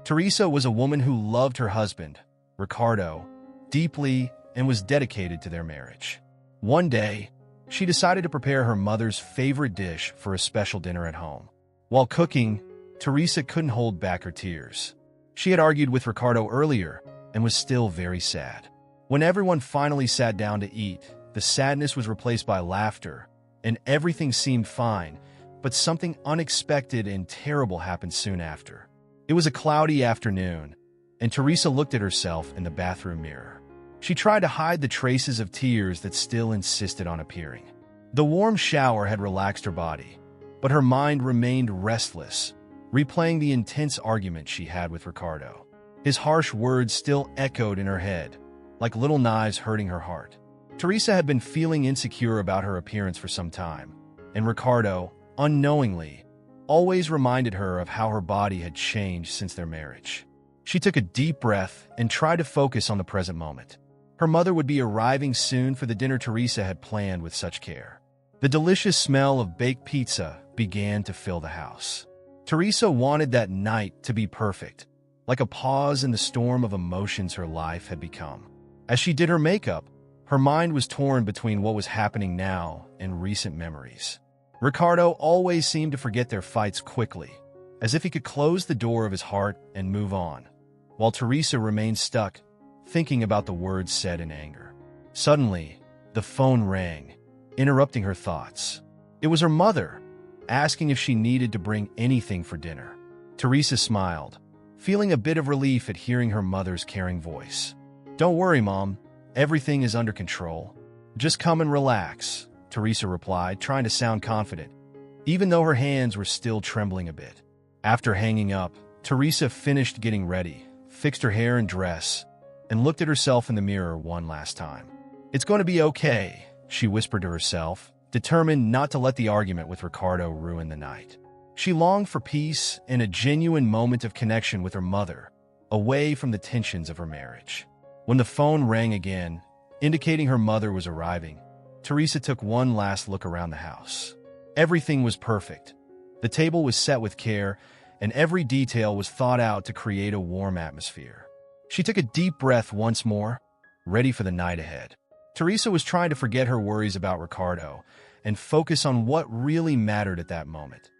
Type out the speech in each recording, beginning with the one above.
Teresa was a woman who loved her husband, Ricardo, deeply and was dedicated to their marriage. One day, she decided to prepare her mother's favorite dish for a special dinner at home. While cooking, Teresa couldn't hold back her tears. She had argued with Ricardo earlier and was still very sad. When everyone finally sat down to eat, the sadness was replaced by laughter, and everything seemed fine, but something unexpected and terrible happened soon after. It was a cloudy afternoon, and Teresa looked at herself in the bathroom mirror. She tried to hide the traces of tears that still insisted on appearing. The warm shower had relaxed her body, but her mind remained restless, replaying the intense argument she had with Ricardo. His harsh words still echoed in her head, like little knives hurting her heart. Teresa had been feeling insecure about her appearance for some time, and Ricardo, unknowingly, always reminded her of how her body had changed since their marriage. She took a deep breath and tried to focus on the present moment. Her mother would be arriving soon for the dinner Teresa had planned with such care. The delicious smell of baked pizza began to fill the house. Teresa wanted that night to be perfect, like a pause in the storm of emotions her life had become. As she did her makeup, her mind was torn between what was happening now and recent memories. Ricardo always seemed to forget their fights quickly, as if he could close the door of his heart and move on, while Teresa remained stuck, thinking about the words said in anger. Suddenly, the phone rang, interrupting her thoughts. It was her mother, asking if she needed to bring anything for dinner. Teresa smiled, feeling a bit of relief at hearing her mother's caring voice. "Don't worry, Mom. Everything is under control. Just come and relax," Teresa replied, trying to sound confident, even though her hands were still trembling a bit. After hanging up, Teresa finished getting ready, fixed her hair and dress, and looked at herself in the mirror one last time. "It's going to be okay," she whispered to herself, determined not to let the argument with Ricardo ruin the night. She longed for peace and a genuine moment of connection with her mother, away from the tensions of her marriage. When the phone rang again, indicating her mother was arriving, Teresa took one last look around the house. Everything was perfect. The table was set with care, and every detail was thought out to create a warm atmosphere. She took a deep breath once more, ready for the night ahead. Teresa was trying to forget her worries about Ricardo and focus on what really mattered at that moment: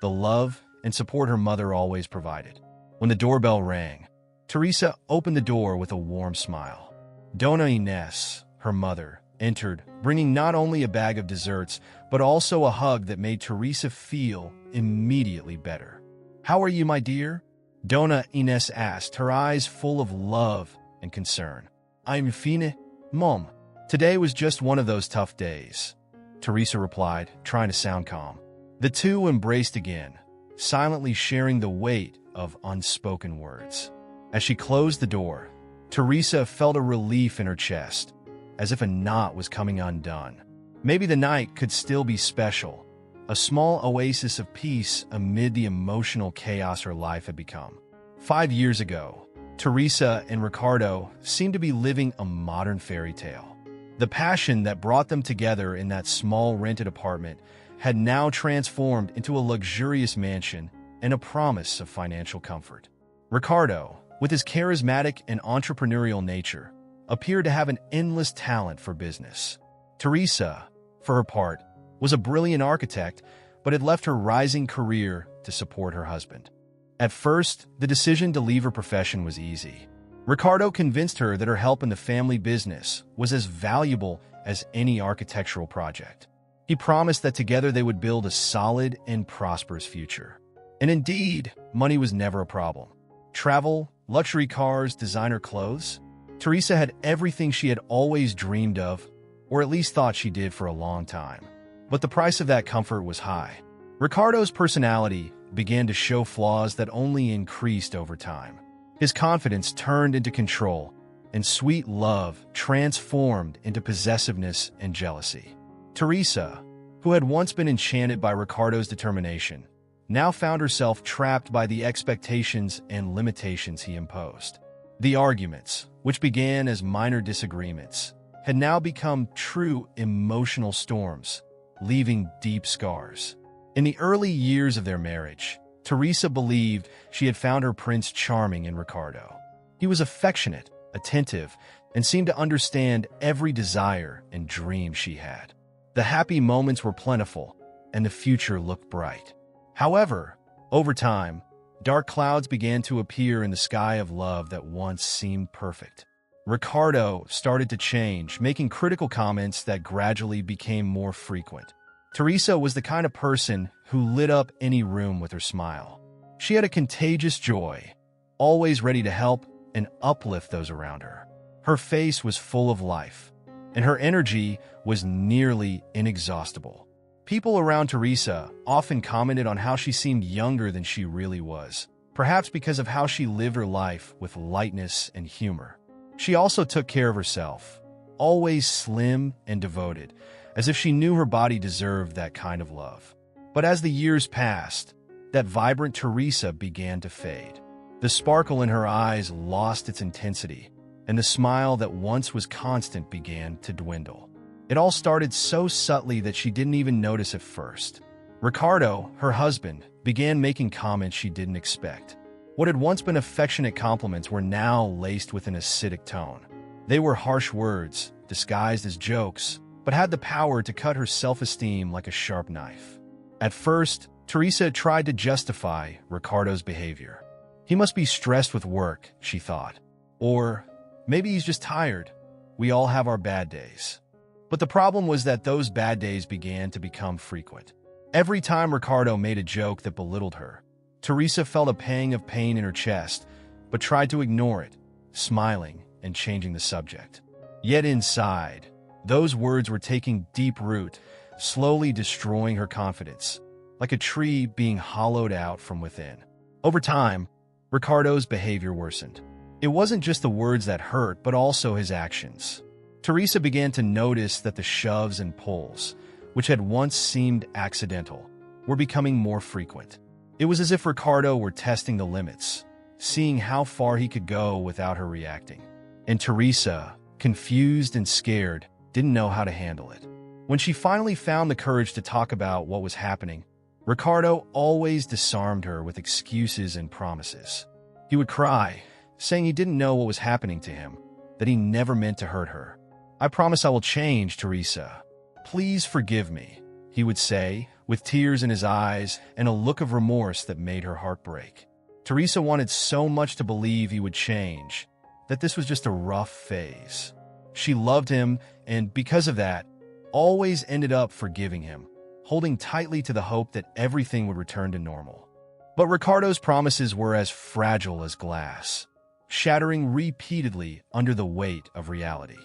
the love and support her mother always provided. When the doorbell rang, Teresa opened the door with a warm smile. Dona Inés, her mother, entered, bringing not only a bag of desserts, but also a hug that made Teresa feel immediately better. "How are you, my dear?" Dona Inés asked, her eyes full of love and concern. "I'm fine, Mom. Today was just one of those tough days," Teresa replied, trying to sound calm. The two embraced again, silently sharing the weight of unspoken words. As she closed the door, Teresa felt a relief in her chest, as if a knot was coming undone. Maybe the night could still be special, a small oasis of peace amid the emotional chaos her life had become. 5 years ago, Teresa and Ricardo seemed to be living a modern fairy tale. The passion that brought them together in that small rented apartment had now transformed into a luxurious mansion and a promise of financial comfort. Ricardo, with his charismatic and entrepreneurial nature, appeared to have an endless talent for business. Teresa, for her part, was a brilliant architect, but had left her rising career to support her husband. At first, the decision to leave her profession was easy. Ricardo convinced her that her help in the family business was as valuable as any architectural project. He promised that together they would build a solid and prosperous future. And indeed, money was never a problem. Travel, luxury cars, designer clothes. Teresa had everything she had always dreamed of, or at least thought she did for a long time. But the price of that comfort was high. Ricardo's personality began to show flaws that only increased over time. His confidence turned into control, and sweet love transformed into possessiveness and jealousy. Teresa, who had once been enchanted by Ricardo's determination, now found herself trapped by the expectations and limitations he imposed. The arguments, which began as minor disagreements, had now become true emotional storms, leaving deep scars. In the early years of their marriage, Teresa believed she had found her prince charming in Ricardo. He was affectionate, attentive, and seemed to understand every desire and dream she had. The happy moments were plentiful, and the future looked bright. However, over time, dark clouds began to appear in the sky of love that once seemed perfect. Ricardo started to change, making critical comments that gradually became more frequent. Teresa was the kind of person who lit up any room with her smile. She had a contagious joy, always ready to help and uplift those around her. Her face was full of life, and her energy was nearly inexhaustible. People around Teresa often commented on how she seemed younger than she really was, perhaps because of how she lived her life with lightness and humor. She also took care of herself, always slim and devoted, as if she knew her body deserved that kind of love. But as the years passed, that vibrant Teresa began to fade. The sparkle in her eyes lost its intensity, and the smile that once was constant began to dwindle. It all started so subtly that she didn't even notice at first. Ricardo, her husband, began making comments she didn't expect. What had once been affectionate compliments were now laced with an acidic tone. They were harsh words, disguised as jokes, but had the power to cut her self-esteem like a sharp knife. At first, Teresa tried to justify Ricardo's behavior. He must be stressed with work, she thought. Or maybe he's just tired. We all have our bad days. But the problem was that those bad days began to become frequent. Every time Ricardo made a joke that belittled her, Teresa felt a pang of pain in her chest, but tried to ignore it, smiling and changing the subject. Yet inside, those words were taking deep root, slowly destroying her confidence, like a tree being hollowed out from within. Over time, Ricardo's behavior worsened. It wasn't just the words that hurt, but also his actions. Teresa began to notice that the shoves and pulls, which had once seemed accidental, were becoming more frequent. It was as if Ricardo were testing the limits, seeing how far he could go without her reacting. And Teresa, confused and scared, didn't know how to handle it. When she finally found the courage to talk about what was happening, Ricardo always disarmed her with excuses and promises. He would cry, saying he didn't know what was happening to him, that he never meant to hurt her. "I promise I will change, Teresa. Please forgive me," he would say, with tears in his eyes and a look of remorse that made her heart break. Teresa wanted so much to believe he would change, that this was just a rough phase. She loved him, and because of that, always ended up forgiving him, holding tightly to the hope that everything would return to normal. But Ricardo's promises were as fragile as glass, shattering repeatedly under the weight of reality.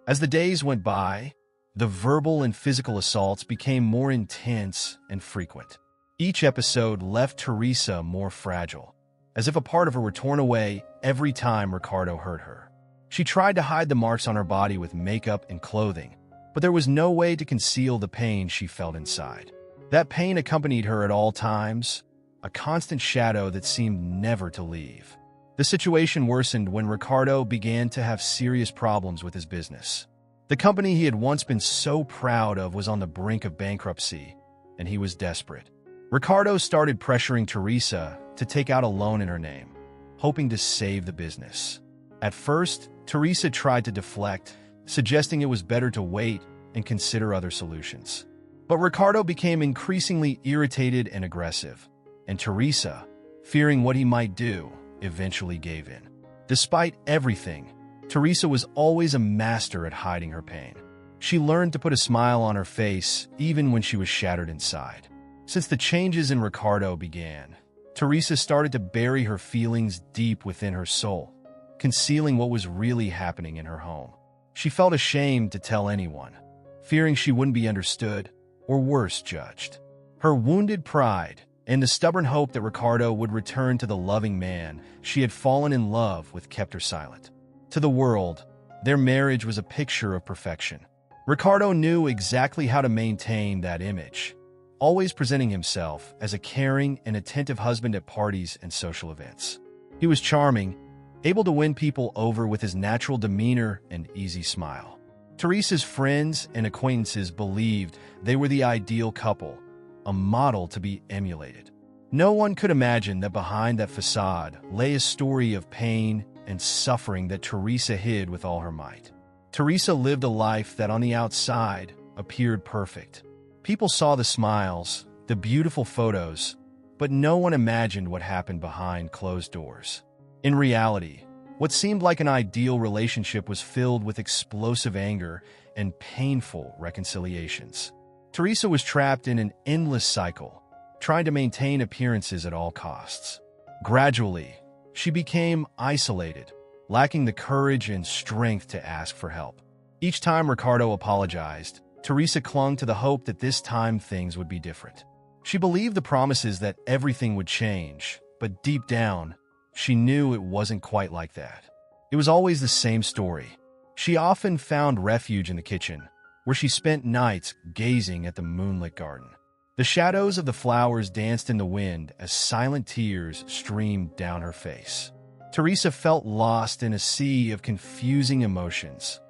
As the days went by, the verbal and physical assaults became more intense and frequent. Each episode left Teresa more fragile, as if a part of her were torn away every time Ricardo hurt her. She tried to hide the marks on her body with makeup and clothing, but there was no way to conceal the pain she felt inside. That pain accompanied her at all times, a constant shadow that seemed never to leave. The situation worsened when Ricardo began to have serious problems with his business. The company he had once been so proud of was on the brink of bankruptcy, and he was desperate. Ricardo started pressuring Teresa to take out a loan in her name, hoping to save the business. At first, Teresa tried to deflect, suggesting it was better to wait and consider other solutions. But Ricardo became increasingly irritated and aggressive, and Teresa, fearing what he might do, eventually gave in. Despite everything, Teresa was always a master at hiding her pain. She learned to put a smile on her face even when she was shattered inside. Since the changes in Ricardo began, Teresa started to bury her feelings deep within her soul, concealing what was really happening in her home. She felt ashamed to tell anyone, fearing she wouldn't be understood or worse, judged. Her wounded pride and the stubborn hope that Ricardo would return to the loving man she had fallen in love with kept her silent. To the world, their marriage was a picture of perfection. Ricardo knew exactly how to maintain that image, always presenting himself as a caring and attentive husband at parties and social events. He was charming, able to win people over with his natural demeanor and easy smile. Teresa's friends and acquaintances believed they were the ideal couple, a model to be emulated. No one could imagine that behind that facade lay a story of pain and suffering that Teresa hid with all her might. Teresa lived a life that on the outside appeared perfect. People saw the smiles, the beautiful photos, but no one imagined what happened behind closed doors. In reality, what seemed like an ideal relationship was filled with explosive anger and painful reconciliations. Teresa was trapped in an endless cycle, trying to maintain appearances at all costs. Gradually, she became isolated, lacking the courage and strength to ask for help. Each time Ricardo apologized, Teresa clung to the hope that this time things would be different. She believed the promises that everything would change, but deep down, she knew it wasn't quite like that. It was always the same story. She often found refuge in the kitchen, where she spent nights gazing at the moonlit garden. The shadows of the flowers danced in the wind as silent tears streamed down her face. Teresa felt lost in a sea of confusing emotions: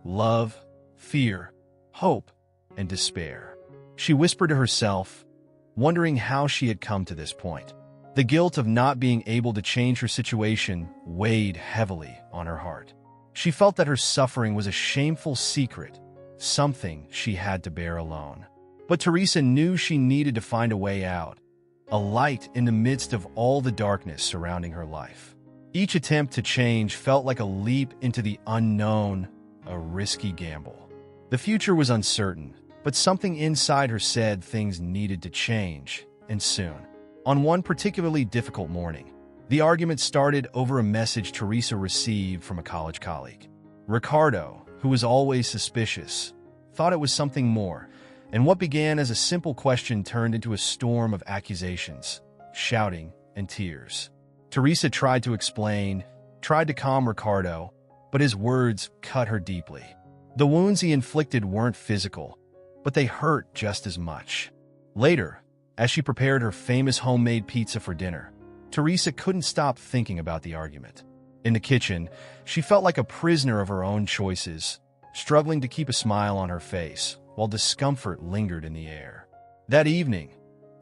love, fear, hope, and despair. She whispered to herself, wondering how she had come to this point. The guilt of not being able to change her situation weighed heavily on her heart. She felt that her suffering was a shameful secret, something she had to bear alone. But Teresa knew she needed to find a way out, a light in the midst of all the darkness surrounding her life. Each attempt to change felt like a leap into the unknown, a risky gamble. The future was uncertain, but something inside her said things needed to change, and soon. On one particularly difficult morning, the argument started over a message Teresa received from a college colleague. Ricardo, who was always suspicious, thought it was something more, and what began as a simple question turned into a storm of accusations, shouting, and tears. Teresa tried to explain, tried to calm Ricardo, but his words cut her deeply. The wounds he inflicted weren't physical, but they hurt just as much. Later, as she prepared her famous homemade pizza for dinner, Teresa couldn't stop thinking about the argument. In the kitchen, she felt like a prisoner of her own choices, struggling to keep a smile on her face, while discomfort lingered in the air. That evening,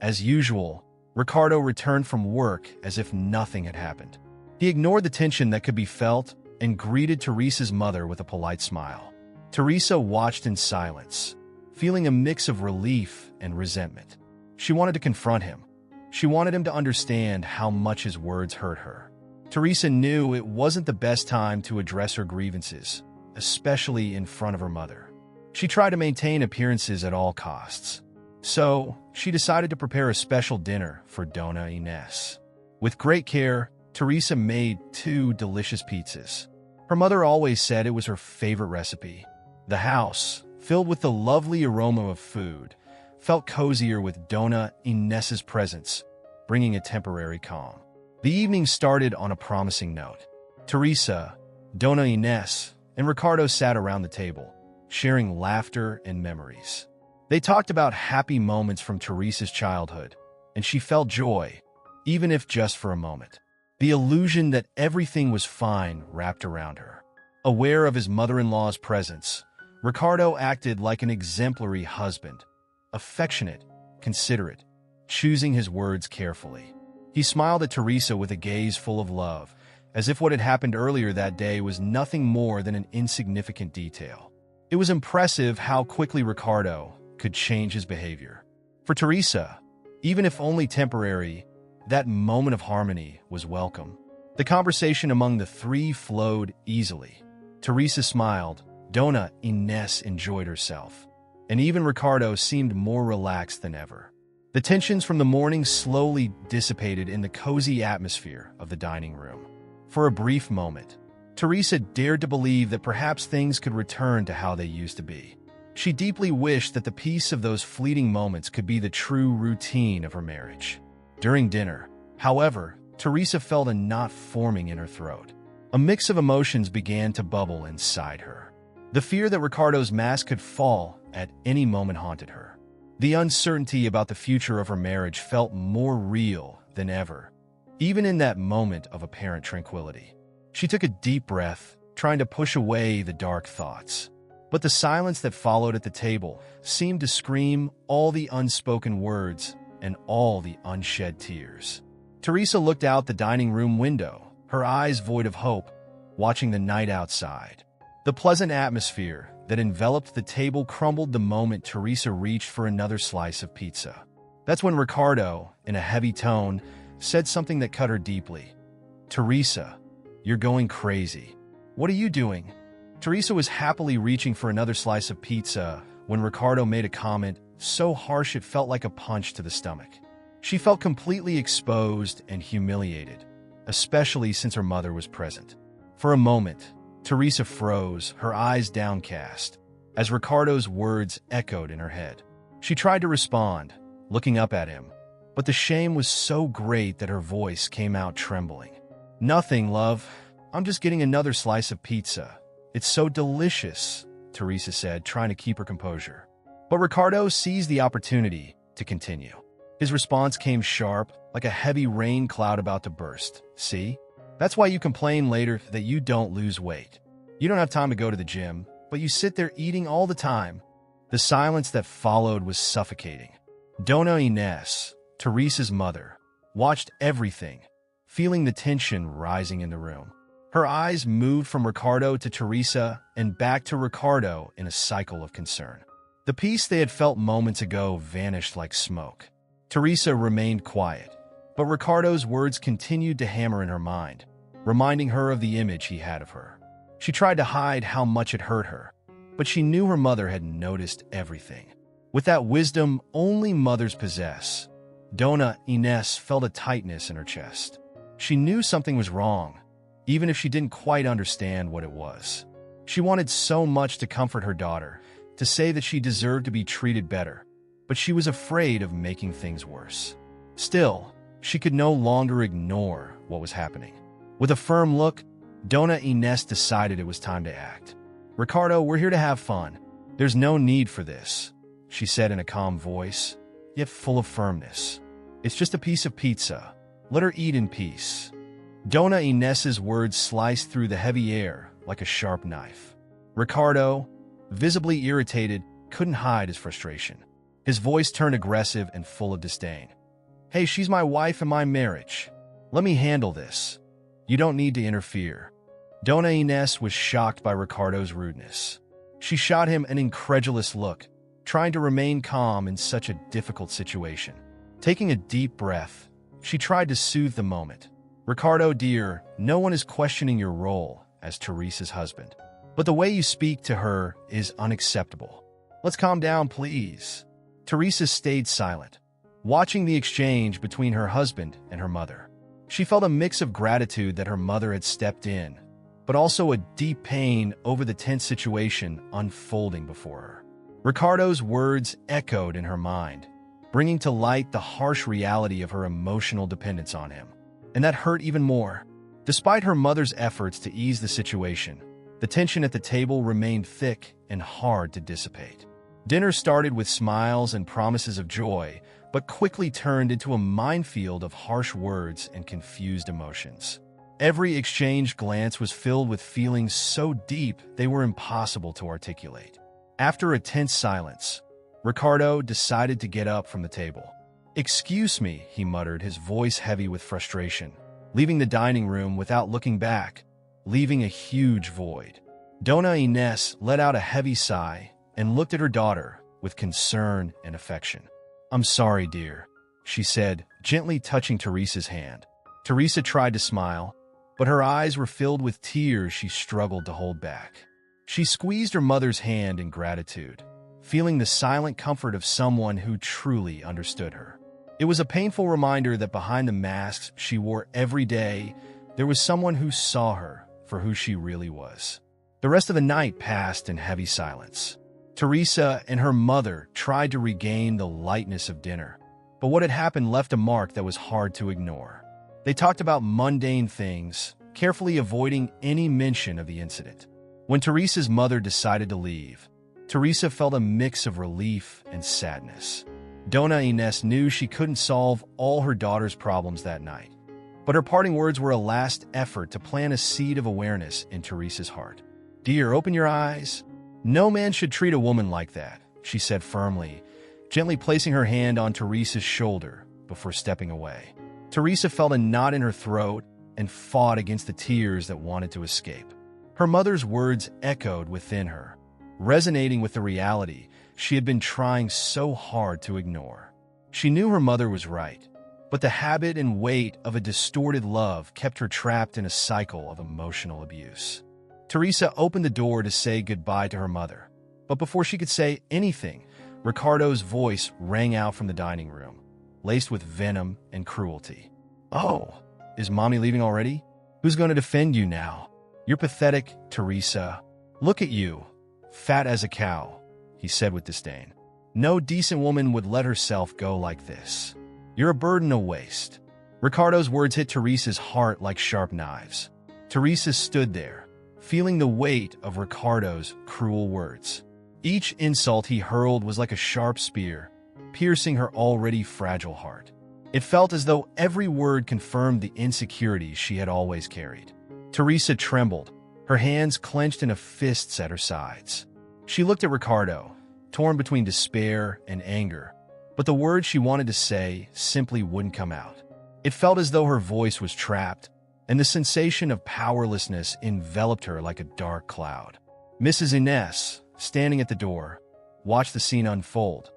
as usual, Ricardo returned from work as if nothing had happened. He ignored the tension that could be felt and greeted Teresa's mother with a polite smile. Teresa watched in silence, feeling a mix of relief and resentment. She wanted to confront him. She wanted him to understand how much his words hurt her. Teresa knew it wasn't the best time to address her grievances, especially in front of her mother. She tried to maintain appearances at all costs. So, she decided to prepare a special dinner for Dona Inés. With great care, Teresa made 2 delicious pizzas. Her mother always said it was her favorite recipe. The house, filled with the lovely aroma of food, felt cozier with Dona Inés's presence, bringing a temporary calm. The evening started on a promising note. Teresa, Dona Inés, and Ricardo sat around the table, sharing laughter and memories. They talked about happy moments from Teresa's childhood, and she felt joy, even if just for a moment. The illusion that everything was fine wrapped around her. Aware of his mother-in-law's presence, Ricardo acted like an exemplary husband, affectionate, considerate, choosing his words carefully. He smiled at Teresa with a gaze full of love, as if what had happened earlier that day was nothing more than an insignificant detail. It was impressive how quickly Ricardo could change his behavior. For Teresa, even if only temporary, that moment of harmony was welcome. The conversation among the 3 flowed easily. Teresa smiled, Dona Inés enjoyed herself, and even Ricardo seemed more relaxed than ever. The tensions from the morning slowly dissipated in the cozy atmosphere of the dining room. For a brief moment, Teresa dared to believe that perhaps things could return to how they used to be. She deeply wished that the peace of those fleeting moments could be the true routine of her marriage. During dinner, however, Teresa felt a knot forming in her throat. A mix of emotions began to bubble inside her. The fear that Ricardo's mask could fall at any moment haunted her. The uncertainty about the future of her marriage felt more real than ever, even in that moment of apparent tranquility. She took a deep breath, trying to push away the dark thoughts. But the silence that followed at the table seemed to scream all the unspoken words and all the unshed tears. Teresa looked out the dining room window, her eyes void of hope, watching the night outside. The pleasant atmosphere that enveloped the table crumbled the moment Teresa reached for another slice of pizza. That's when Ricardo, in a heavy tone, said something that cut her deeply. "Teresa, you're going crazy. What are you doing?" Teresa was happily reaching for another slice of pizza when Ricardo made a comment so harsh it felt like a punch to the stomach. She felt completely exposed and humiliated, especially since her mother was present. For a moment, Teresa froze, her eyes downcast, as Ricardo's words echoed in her head. She tried to respond, looking up at him, but the shame was so great that her voice came out trembling. "Nothing, love. I'm just getting another slice of pizza. It's so delicious," Teresa said, trying to keep her composure. But Ricardo seized the opportunity to continue. His response came sharp, like a heavy rain cloud about to burst. "See? That's why you complain later that you don't lose weight. You don't have time to go to the gym, but you sit there eating all the time." The silence that followed was suffocating. Dona Inés, Teresa's mother, watched everything, feeling the tension rising in the room. Her eyes moved from Ricardo to Teresa and back to Ricardo in a cycle of concern. The peace they had felt moments ago vanished like smoke. Teresa remained quiet, but Ricardo's words continued to hammer in her mind, reminding her of the image he had of her. She tried to hide how much it hurt her, but she knew her mother had noticed everything. With that wisdom only mothers possess, Dona Inés felt a tightness in her chest. She knew something was wrong, even if she didn't quite understand what it was. She wanted so much to comfort her daughter, to say that she deserved to be treated better, but she was afraid of making things worse. Still, she could no longer ignore what was happening. With a firm look, Dona Inés decided it was time to act. "Ricardo, we're here to have fun. There's no need for this," she said in a calm voice, yet full of firmness. "It's just a piece of pizza. Let her eat in peace." Dona Inés's words sliced through the heavy air like a sharp knife. Ricardo, visibly irritated, couldn't hide his frustration. His voice turned aggressive and full of disdain. "Hey, she's my wife and my marriage. Let me handle this. You don't need to interfere." Dona Inés was shocked by Ricardo's rudeness. She shot him an incredulous look, trying to remain calm in such a difficult situation. Taking a deep breath, she tried to soothe the moment. "Ricardo, dear, no one is questioning your role as Teresa's husband. But the way you speak to her is unacceptable. Let's calm down, please." Teresa stayed silent, watching the exchange between her husband and her mother. She felt a mix of gratitude that her mother had stepped in, but also a deep pain over the tense situation unfolding before her. Ricardo's words echoed in her mind, bringing to light the harsh reality of her emotional dependence on him. And that hurt even more. Despite her mother's efforts to ease the situation, the tension at the table remained thick and hard to dissipate. Dinner started with smiles and promises of joy, but quickly turned into a minefield of harsh words and confused emotions. Every exchanged glance was filled with feelings so deep they were impossible to articulate. After a tense silence, Ricardo decided to get up from the table. "Excuse me," he muttered, his voice heavy with frustration, leaving the dining room without looking back, leaving a huge void. Dona Inés let out a heavy sigh and looked at her daughter with concern and affection. "I'm sorry, dear," she said, gently touching Teresa's hand. Teresa tried to smile, but her eyes were filled with tears she struggled to hold back. She squeezed her mother's hand in gratitude, feeling the silent comfort of someone who truly understood her. It was a painful reminder that behind the masks she wore every day, there was someone who saw her for who she really was. The rest of the night passed in heavy silence. Teresa and her mother tried to regain the lightness of dinner, but what had happened left a mark that was hard to ignore. They talked about mundane things, carefully avoiding any mention of the incident. When Teresa's mother decided to leave, Teresa felt a mix of relief and sadness. Dona Inés knew she couldn't solve all her daughter's problems that night, but her parting words were a last effort to plant a seed of awareness in Teresa's heart. "Dear, open your eyes. No man should treat a woman like that," she said firmly, gently placing her hand on Teresa's shoulder before stepping away. Teresa felt a knot in her throat and fought against the tears that wanted to escape. Her mother's words echoed within her, resonating with the reality she had been trying so hard to ignore. She knew her mother was right, but the habit and weight of a distorted love kept her trapped in a cycle of emotional abuse. Teresa opened the door to say goodbye to her mother, but before she could say anything, Ricardo's voice rang out from the dining room, laced with venom and cruelty. "Oh, is Mommy leaving already? Who's going to defend you now? You're pathetic, Teresa. Look at you, fat as a cow," he said with disdain. "No decent woman would let herself go like this. You're a burden, a waste." Ricardo's words hit Teresa's heart like sharp knives. Teresa stood there, feeling the weight of Ricardo's cruel words. Each insult he hurled was like a sharp spear, piercing her already fragile heart. It felt as though every word confirmed the insecurities she had always carried. Teresa trembled, her hands clenched into fists at her sides. She looked at Ricardo, torn between despair and anger, but the words she wanted to say simply wouldn't come out. It felt as though her voice was trapped, and the sensation of powerlessness enveloped her like a dark cloud. Mrs. Inez, standing at the door, watched the scene unfold,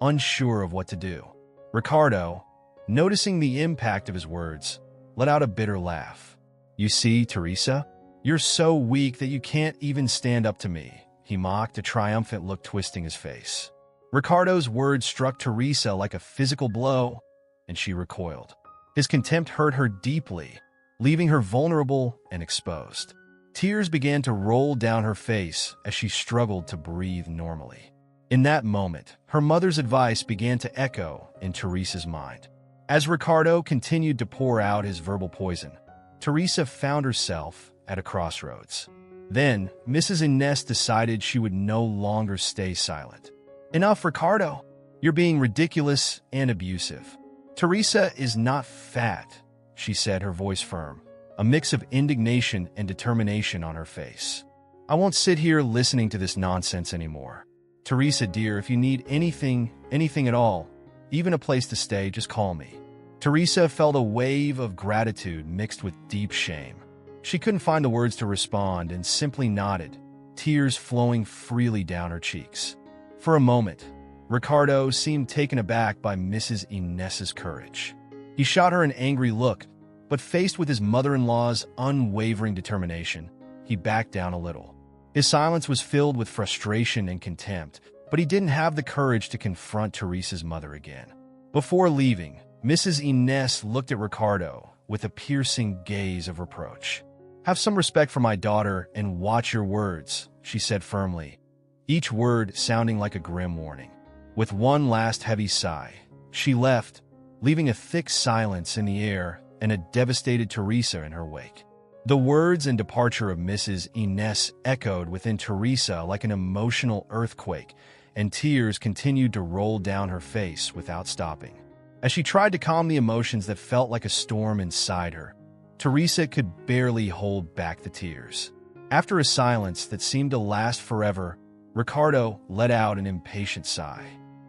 unsure of what to do. Ricardo, noticing the impact of his words, let out a bitter laugh. "You see, Teresa, you're so weak that you can't even stand up to me," he mocked, a triumphant look twisting his face. Ricardo's words struck Teresa like a physical blow, and she recoiled. His contempt hurt her deeply, leaving her vulnerable and exposed. Tears began to roll down her face as she struggled to breathe normally. In that moment, her mother's advice began to echo in Teresa's mind. As Ricardo continued to pour out his verbal poison, Teresa found herself at a crossroads. Then, Mrs. Inez decided she would no longer stay silent. "Enough, Ricardo. You're being ridiculous and abusive. Teresa is not fat," she said, her voice firm, a mix of indignation and determination on her face. "I won't sit here listening to this nonsense anymore. Teresa, dear, if you need anything at all, even a place to stay, just call me." Teresa felt a wave of gratitude mixed with deep shame. She couldn't find the words to respond and simply nodded, tears flowing freely down her cheeks. For a moment, Ricardo seemed taken aback by Mrs. Inez's courage. He shot her an angry look, but faced with his mother-in-law's unwavering determination, he backed down a little. His silence was filled with frustration and contempt, but he didn't have the courage to confront Teresa's mother again. Before leaving, Mrs. Inez looked at Ricardo with a piercing gaze of reproach. "Have some respect for my daughter and watch your words," she said firmly, each word sounding like a grim warning. With one last heavy sigh, she left, leaving a thick silence in the air and a devastated Teresa in her wake. The words and departure of Mrs. Inez echoed within Teresa like an emotional earthquake, and tears continued to roll down her face without stopping. As she tried to calm the emotions that felt like a storm inside her, Teresa could barely hold back the tears. After a silence that seemed to last forever, Ricardo let out an impatient sigh.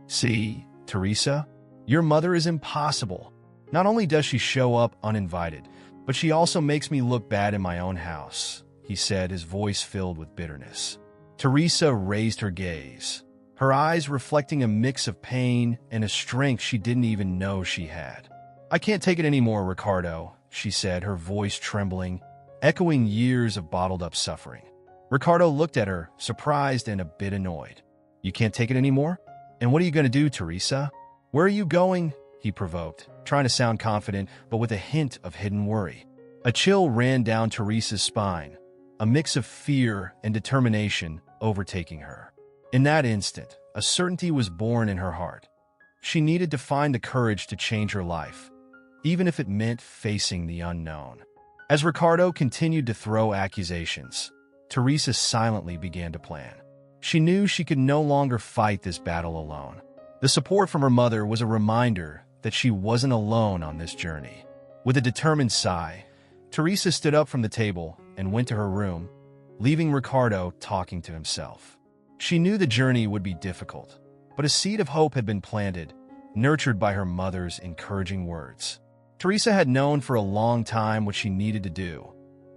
"See, Teresa, your mother is impossible. Not only does she show up uninvited, but she also makes me look bad in my own house," he said, his voice filled with bitterness. Teresa raised her gaze, her eyes reflecting a mix of pain and a strength she didn't even know she had. "I can't take it anymore, Ricardo," she said, her voice trembling, echoing years of bottled-up suffering. Ricardo looked at her, surprised and a bit annoyed. "You can't take it anymore? And what are you going to do, Teresa? Where are you going?" he provoked, trying to sound confident, but with a hint of hidden worry. A chill ran down Teresa's spine, a mix of fear and determination overtaking her. In that instant, a certainty was born in her heart. She needed to find the courage to change her life, even if it meant facing the unknown. As Ricardo continued to throw accusations, Teresa silently began to plan. She knew she could no longer fight this battle alone. The support from her mother was a reminder that she wasn't alone on this journey. With a determined sigh, Teresa stood up from the table and went to her room, leaving Ricardo talking to himself. She knew the journey would be difficult, but a seed of hope had been planted, nurtured by her mother's encouraging words. Teresa had known for a long time what she needed to do,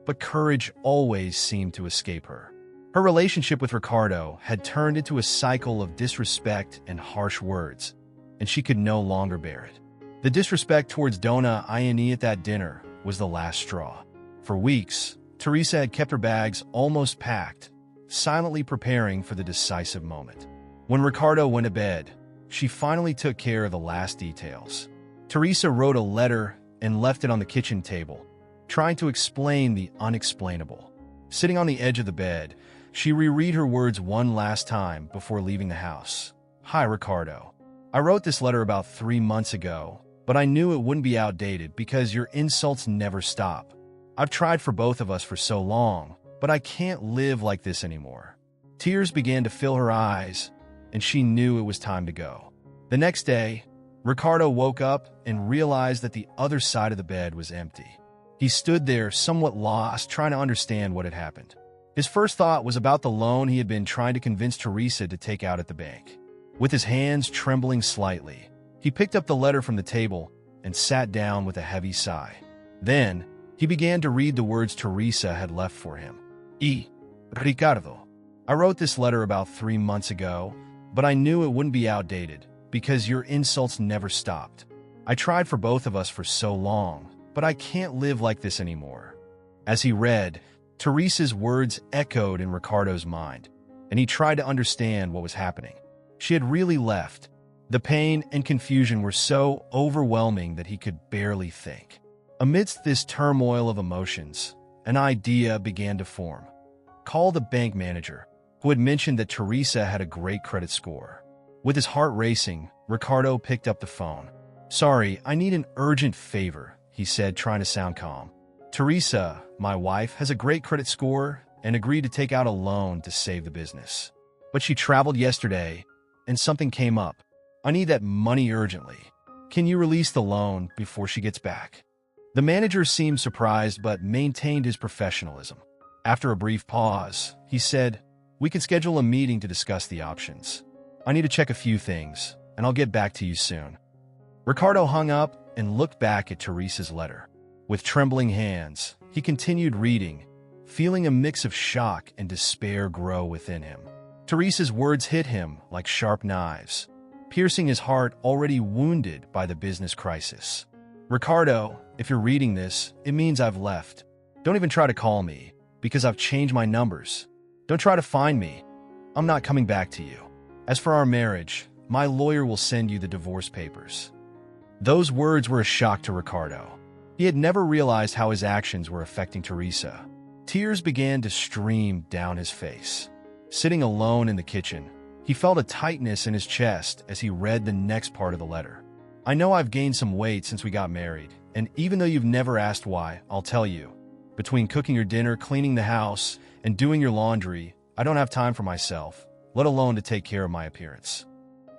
but courage always seemed to escape her. Her relationship with Ricardo had turned into a cycle of disrespect and harsh words, and she could no longer bear it. The disrespect towards Donna Ione at that dinner was the last straw. For weeks, Teresa had kept her bags almost packed, silently preparing for the decisive moment. When Ricardo went to bed, she finally took care of the last details. Teresa wrote a letter and left it on the kitchen table, trying to explain the unexplainable. Sitting on the edge of the bed, she reread her words one last time before leaving the house. "Hi, Ricardo. I wrote this letter about 3 months ago, but I knew it wouldn't be outdated because your insults never stop. I've tried for both of us for so long, but I can't live like this anymore." Tears began to fill her eyes, and she knew it was time to go. The next day, Ricardo woke up and realized that the other side of the bed was empty. He stood there, somewhat lost, trying to understand what had happened. His first thought was about the loan he had been trying to convince Teresa to take out at the bank. With his hands trembling slightly, he picked up the letter from the table and sat down with a heavy sigh. Then, he began to read the words Teresa had left for him. Ricardo, I wrote this letter about 3 months ago, but I knew it wouldn't be outdated because your insults never stopped. I tried for both of us for so long, but I can't live like this anymore." As he read, Teresa's words echoed in Ricardo's mind, and he tried to understand what was happening. She had really left. The pain and confusion were so overwhelming that he could barely think. Amidst this turmoil of emotions, an idea began to form. Call the bank manager, who had mentioned that Teresa had a great credit score. With his heart racing, Ricardo picked up the phone. "Sorry, I need an urgent favor," he said, trying to sound calm. "Teresa, my wife, has a great credit score and agreed to take out a loan to save the business. But she traveled yesterday, and something came up. I need that money urgently. Can you release the loan before she gets back?" The manager seemed surprised but maintained his professionalism. After a brief pause, he said, "We can schedule a meeting to discuss the options. I need to check a few things, and I'll get back to you soon." Ricardo hung up and looked back at Teresa's letter. With trembling hands, he continued reading, feeling a mix of shock and despair grow within him. Teresa's words hit him like sharp knives, piercing his heart already wounded by the business crisis. "Ricardo, if you're reading this, it means I've left. Don't even try to call me, because I've changed my numbers. Don't try to find me. I'm not coming back to you. As for our marriage, my lawyer will send you the divorce papers." Those words were a shock to Ricardo. He had never realized how his actions were affecting Teresa. Tears began to stream down his face. Sitting alone in the kitchen, he felt a tightness in his chest as he read the next part of the letter. "I know I've gained some weight since we got married, and even though you've never asked why, I'll tell you. Between cooking your dinner, cleaning the house, and doing your laundry, I don't have time for myself, let alone to take care of my appearance."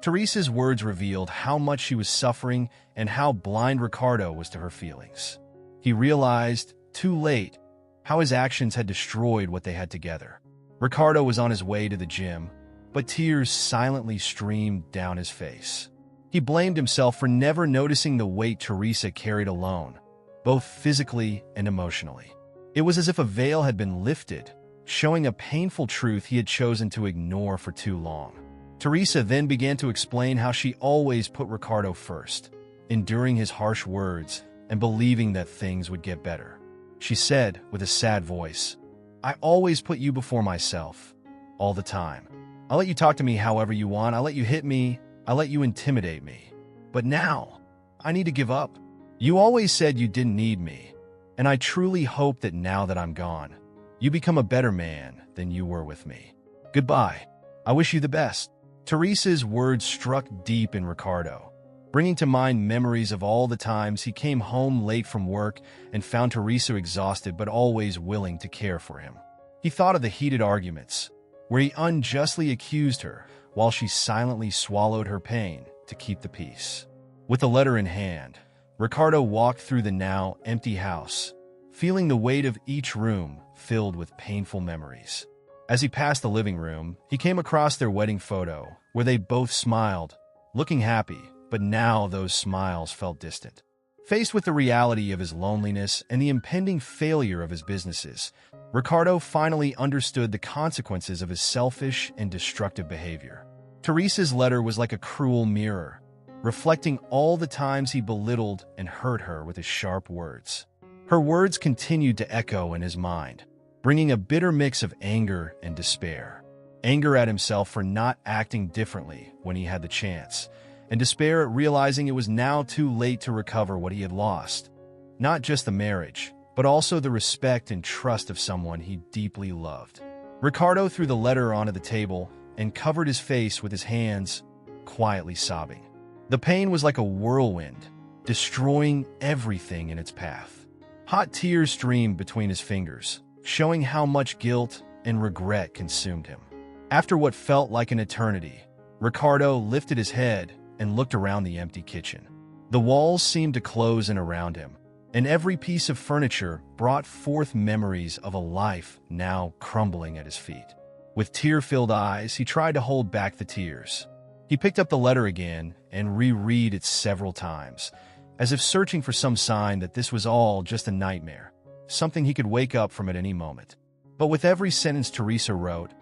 Teresa's words revealed how much she was suffering and how blind Ricardo was to her feelings. He realized, too late, how his actions had destroyed what they had together. Ricardo was on his way to the gym, but tears silently streamed down his face. He blamed himself for never noticing the weight Teresa carried alone, both physically and emotionally. It was as if a veil had been lifted, showing a painful truth he had chosen to ignore for too long. Teresa then began to explain how she always put Ricardo first, enduring his harsh words and believing that things would get better. She said with a sad voice, "I always put you before myself, all the time. I let you talk to me however you want, I let you hit me, I let you intimidate me. But now, I need to give up. You always said you didn't need me, and I truly hope that now that I'm gone, you become a better man than you were with me. Goodbye. I wish you the best." Teresa's words struck deep in Ricardo, bringing to mind memories of all the times he came home late from work and found Teresa exhausted but always willing to care for him. He thought of the heated arguments, where he unjustly accused her while she silently swallowed her pain to keep the peace. With the letter in hand, Ricardo walked through the now empty house, feeling the weight of each room filled with painful memories. As he passed the living room, he came across their wedding photo, where they both smiled, looking happy, but now those smiles felt distant. Faced with the reality of his loneliness and the impending failure of his businesses, Ricardo finally understood the consequences of his selfish and destructive behavior. Teresa's letter was like a cruel mirror, reflecting all the times he belittled and hurt her with his sharp words. Her words continued to echo in his mind, bringing a bitter mix of anger and despair. Anger at himself for not acting differently when he had the chance, and despair at realizing it was now too late to recover what he had lost. Not just the marriage, but also the respect and trust of someone he deeply loved. Ricardo threw the letter onto the table and covered his face with his hands, quietly sobbing. The pain was like a whirlwind, destroying everything in its path. Hot tears streamed between his fingers, showing how much guilt and regret consumed him. After what felt like an eternity, Ricardo lifted his head and looked around the empty kitchen. The walls seemed to close in around him, and every piece of furniture brought forth memories of a life now crumbling at his feet. With tear-filled eyes, he tried to hold back the tears. He picked up the letter again and reread it several times, as if searching for some sign that this was all just a nightmare, something he could wake up from at any moment. But with every sentence Teresa wrote,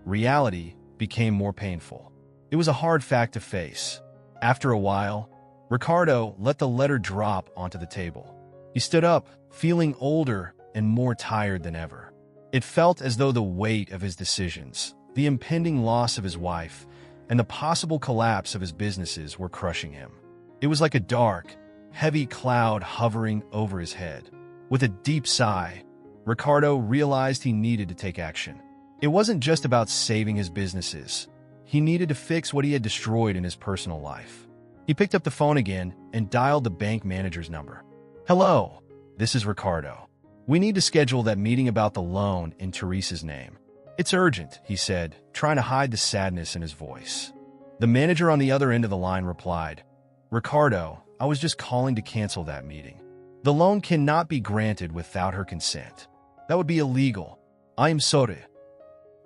reality became more painful. It was a hard fact to face. After a while, Ricardo let the letter drop onto the table. He stood up, feeling older and more tired than ever. It felt as though the weight of his decisions, the impending loss of his wife, and the possible collapse of his businesses were crushing him. It was like a dark, heavy cloud hovering over his head. With a deep sigh, Ricardo realized he needed to take action. It wasn't just about saving his businesses. He needed to fix what he had destroyed in his personal life. He picked up the phone again and dialed the bank manager's number. "Hello, this is Ricardo. We need to schedule that meeting about the loan in Teresa's name. It's urgent," he said, trying to hide the sadness in his voice. The manager on the other end of the line replied, "Ricardo, I was just calling to cancel that meeting. The loan cannot be granted without her consent. That would be illegal. I am sorry."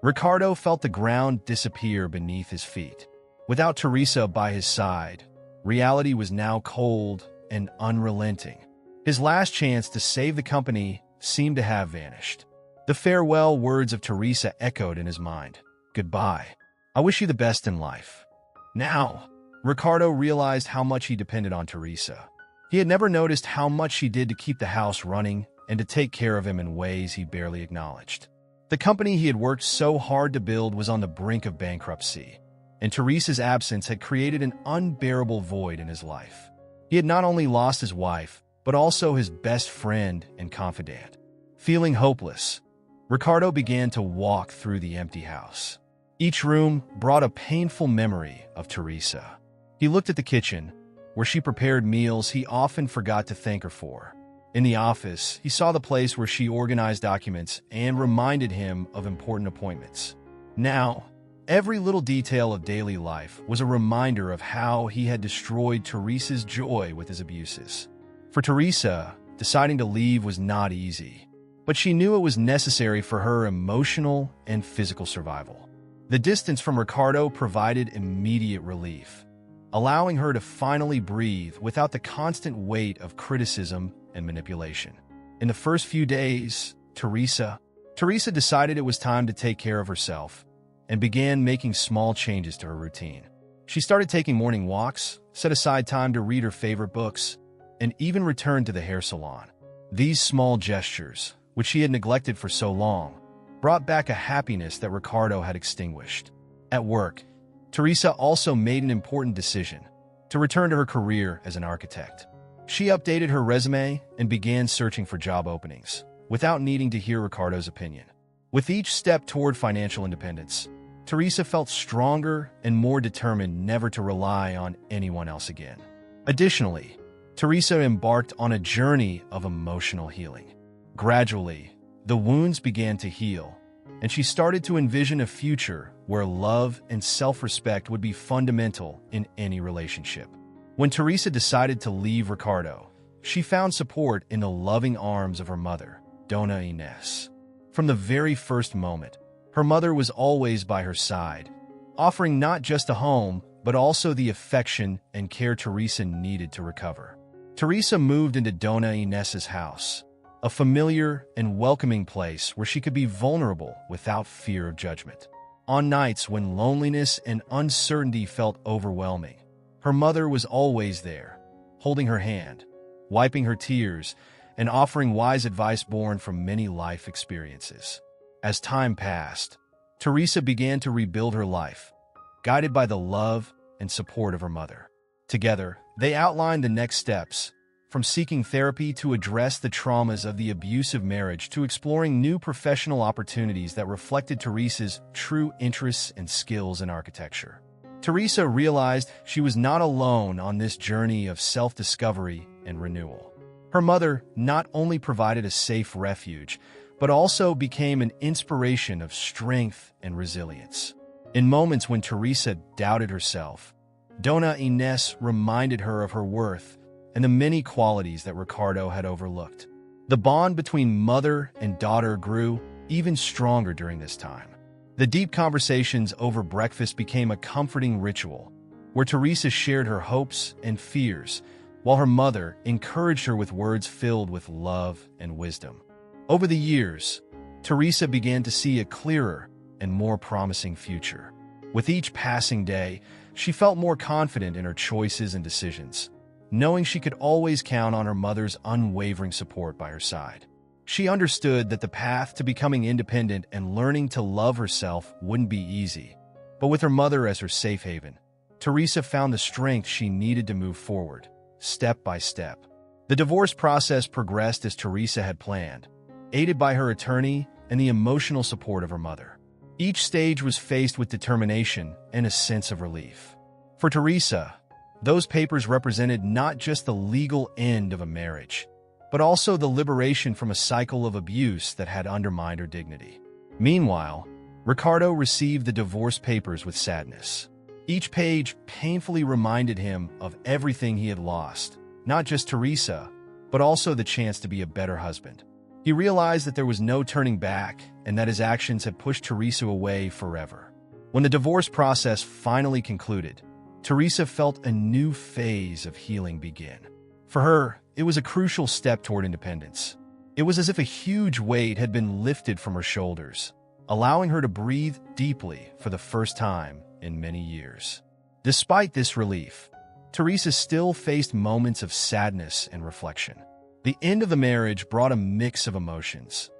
Ricardo felt the ground disappear beneath his feet. Without Teresa by his side, reality was now cold and unrelenting. His last chance to save the company seemed to have vanished. The farewell words of Teresa echoed in his mind. "Goodbye. I wish you the best in life." Now, Ricardo realized how much he depended on Teresa. He had never noticed how much she did to keep the house running and to take care of him in ways he barely acknowledged. The company he had worked so hard to build was on the brink of bankruptcy, and Teresa's absence had created an unbearable void in his life. He had not only lost his wife, but also his best friend and confidant. Feeling hopeless, Ricardo began to walk through the empty house. Each room brought a painful memory of Teresa. He looked at the kitchen, where she prepared meals he often forgot to thank her for. In the office, he saw the place where she organized documents and reminded him of important appointments. Now, every little detail of daily life was a reminder of how he had destroyed Teresa's joy with his abuses. For Teresa, deciding to leave was not easy, but she knew it was necessary for her emotional and physical survival. The distance from Ricardo provided immediate relief, allowing her to finally breathe without the constant weight of criticism and manipulation. In the first few days, Teresa decided it was time to take care of herself and began making small changes to her routine. She started taking morning walks, set aside time to read her favorite books, and even returned to the hair salon. These small gestures, which she had neglected for so long, brought back a happiness that Ricardo had extinguished. At work, Teresa also made an important decision: to return to her career as an architect. She updated her resume and began searching for job openings, without needing to hear Ricardo's opinion. With each step toward financial independence, Teresa felt stronger and more determined never to rely on anyone else again. Additionally, Teresa embarked on a journey of emotional healing. Gradually, the wounds began to heal, and she started to envision a future where love and self-respect would be fundamental in any relationship. When Teresa decided to leave Ricardo, she found support in the loving arms of her mother, Dona Inés. From the very first moment, Her mother was always by her side, offering not just a home, but also the affection and care Teresa needed to recover. Teresa moved into Dona Inés's house, a familiar and welcoming place where she could be vulnerable without fear of judgment. On nights when loneliness and uncertainty felt overwhelming, her mother was always there, holding her hand, wiping her tears, and offering wise advice born from many life experiences. As time passed, Teresa began to rebuild her life, guided by the love and support of her mother. Together, they outlined the next steps, from seeking therapy to address the traumas of the abusive marriage to exploring new professional opportunities that reflected Teresa's true interests and skills in architecture. Teresa realized she was not alone on this journey of self-discovery and renewal. Her mother not only provided a safe refuge, but also became an inspiration of strength and resilience. In moments when Teresa doubted herself, Dona Inés reminded her of her worth and the many qualities that Ricardo had overlooked. The bond between mother and daughter grew even stronger during this time. The deep conversations over breakfast became a comforting ritual, where Teresa shared her hopes and fears, while her mother encouraged her with words filled with love and wisdom. Over the years, Teresa began to see a clearer and more promising future. With each passing day, she felt more confident in her choices and decisions, knowing she could always count on her mother's unwavering support by her side. She understood that the path to becoming independent and learning to love herself wouldn't be easy. But with her mother as her safe haven, Teresa found the strength she needed to move forward, step by step. The divorce process progressed as Teresa had planned, aided by her attorney and the emotional support of her mother. Each stage was faced with determination and a sense of relief. For Teresa, those papers represented not just the legal end of a marriage, but also the liberation from a cycle of abuse that had undermined her dignity. Meanwhile, Ricardo received the divorce papers with sadness. Each page painfully reminded him of everything he had lost, not just Teresa, but also the chance to be a better husband. He realized that there was no turning back and that his actions had pushed Teresa away forever. When the divorce process finally concluded, Teresa felt a new phase of healing begin. For her, it was a crucial step toward independence. It was as if a huge weight had been lifted from her shoulders, allowing her to breathe deeply for the first time in many years. Despite this relief, Teresa still faced moments of sadness and reflection. The end of the marriage brought a mix of emotions: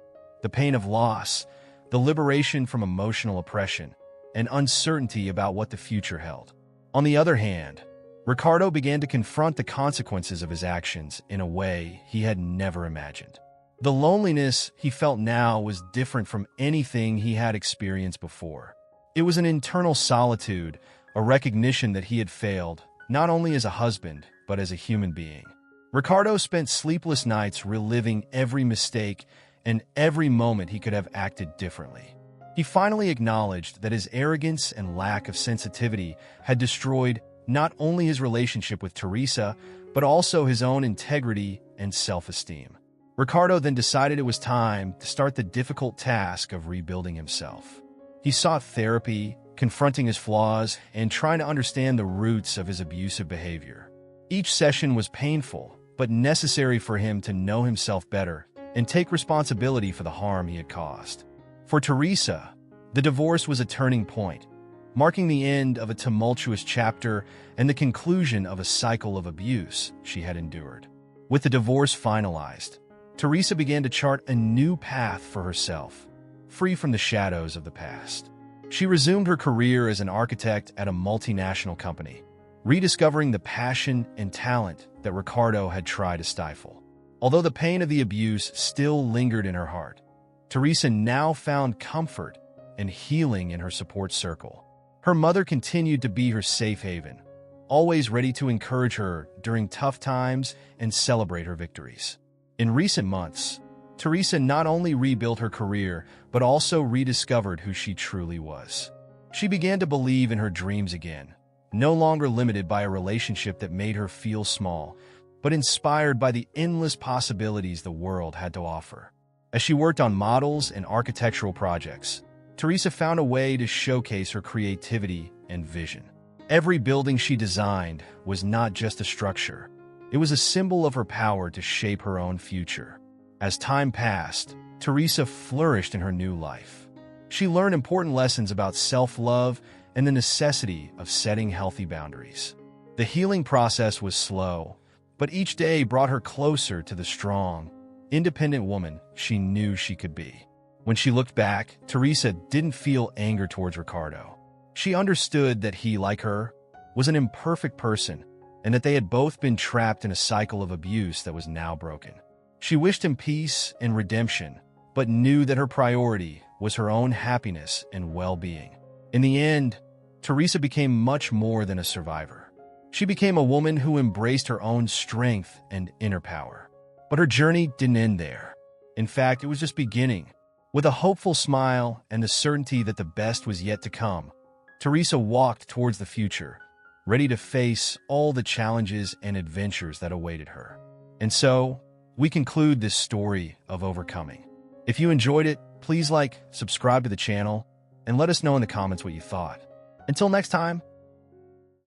the pain of loss, the liberation from emotional oppression, and uncertainty about what the future held. On the other hand, Ricardo began to confront the consequences of his actions in a way he had never imagined. The loneliness he felt now was different from anything he had experienced before. It was an internal solitude, a recognition that he had failed, not only as a husband, but as a human being. Ricardo spent sleepless nights reliving every mistake and every moment he could have acted differently. He finally acknowledged that his arrogance and lack of sensitivity had destroyed not only his relationship with Teresa, but also his own integrity and self-esteem. Ricardo then decided it was time to start the difficult task of rebuilding himself. He sought therapy, confronting his flaws, and trying to understand the roots of his abusive behavior. Each session was painful, but necessary for him to know himself better and take responsibility for the harm he had caused. For Teresa, the divorce was a turning point, marking the end of a tumultuous chapter and the conclusion of a cycle of abuse she had endured. With the divorce finalized, Teresa began to chart a new path for herself, free from the shadows of the past. She resumed her career as an architect at a multinational company, rediscovering the passion and talent that Ricardo had tried to stifle. Although the pain of the abuse still lingered in her heart, Teresa now found comfort and healing in her support circle. Her mother continued to be her safe haven, always ready to encourage her during tough times and celebrate her victories. In recent months, Teresa not only rebuilt her career, but also rediscovered who she truly was. She began to believe in her dreams again, no longer limited by a relationship that made her feel small, but inspired by the endless possibilities the world had to offer. As she worked on models and architectural projects, Teresa found a way to showcase her creativity and vision. Every building she designed was not just a structure. It was a symbol of her power to shape her own future. As time passed, Teresa flourished in her new life. She learned important lessons about self-love and the necessity of setting healthy boundaries. The healing process was slow, but each day brought her closer to the strong, independent woman she knew she could be. When she looked back, Teresa didn't feel anger towards Ricardo. She understood that he, like her, was an imperfect person and that they had both been trapped in a cycle of abuse that was now broken. She wished him peace and redemption, but knew that her priority was her own happiness and well-being. In the end, Teresa became much more than a survivor. She became a woman who embraced her own strength and inner power. But her journey didn't end there. In fact, it was just beginning. With a hopeful smile and the certainty that the best was yet to come, Teresa walked towards the future, ready to face all the challenges and adventures that awaited her. And so, we conclude this story of overcoming. If you enjoyed it, please like, subscribe to the channel, and let us know in the comments what you thought. Until next time,